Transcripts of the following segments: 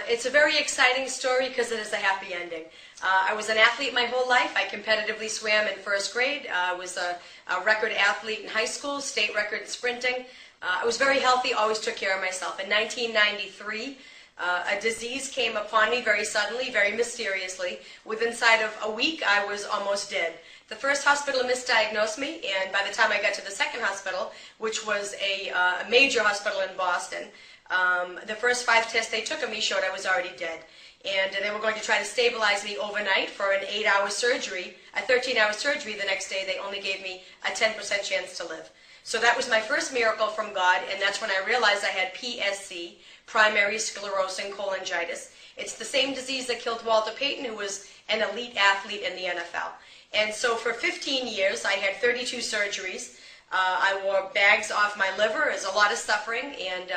It's a very exciting story because it is a happy ending. I was an athlete my whole life. I competitively swam in first grade. I was a record athlete in high school, state record in sprinting. I was very healthy, always took care of myself. In 1993, a disease came upon me very suddenly, very mysteriously. Within inside of a week, I was almost dead. The first hospital misdiagnosed me, and by the time I got to the second hospital, which was a major hospital in Boston, the first 5 tests they took of me showed I was already dead. And they were going to try to stabilize me overnight for an 8-hour surgery, a 13-hour surgery. The next day, they only gave me a 10% chance to live. So that was my first miracle from God, and that's when I realized I had PSC, primary sclerosing cholangitis. It's the same disease that killed Walter Payton, who was an elite athlete in the NFL. And so for 15 years, I had 32 surgeries. I wore bags off my liver. There's a lot of suffering, and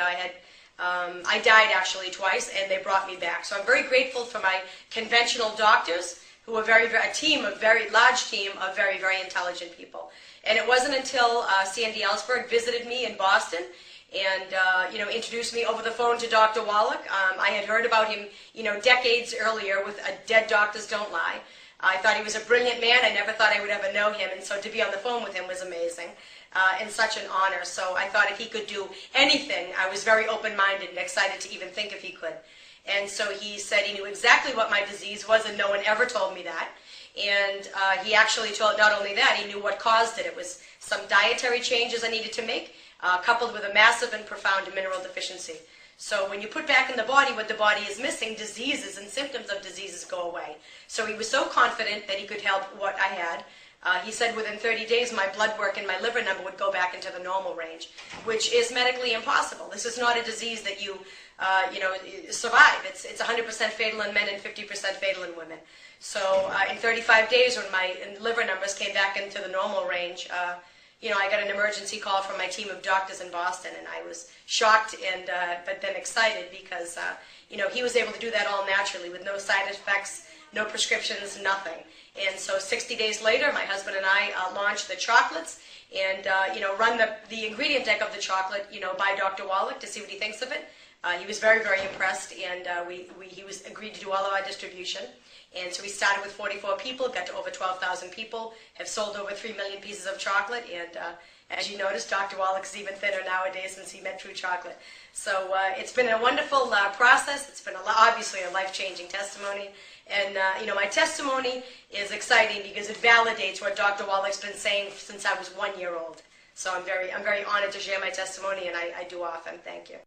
I died actually twice, and they brought me back. So I'm very grateful for my conventional doctors, who were a very large team of very, very intelligent people. And it wasn't until Sandy Ellsberg visited me in Boston and introduced me over the phone to Dr. Wallach. I had heard about him, decades earlier with Dead Doctors Don't Lie. I thought he was a brilliant man. I never thought I would ever know him, and so to be on the phone with him was amazing and such an honor. So I thought if he could do anything, I was very open-minded and excited to even think if he could. And so he said he knew exactly what my disease was, and no one ever told me that. And he actually told not only that, he knew what caused it. It was some dietary changes I needed to make, coupled with a massive and profound mineral deficiency. So when you put back in the body what the body is missing, diseases and symptoms of diseases go away. So he was so confident that he could help what I had. He said within 30 days my blood work and my liver number would go back into the normal range, which is medically impossible. This is not a disease that you survive. It's 100% fatal in men and 50% fatal in women. So in 35 days, when my liver numbers came back into the normal range, I got an emergency call from my team of doctors in Boston, and I was shocked and but then excited because he was able to do that all naturally with no side effects, no prescriptions, nothing. And so 60 days later, my husband and I launched the chocolates and run the ingredient deck of the chocolate by Dr. Wallach to see what he thinks of it. He was very, very impressed, and he was agreed to do all of our distribution. And so we started with 44 people, got to over 12,000 people, have sold over 3 million pieces of chocolate, and as you notice, Dr. Wallach's even thinner nowadays since he met True Chocolate. So it's been a wonderful process. It's been obviously a life-changing testimony. And my testimony is exciting because it validates what Dr. Wallach's been saying since I was 1 year old. So I'm very honored to share my testimony, and I do often. Thank you.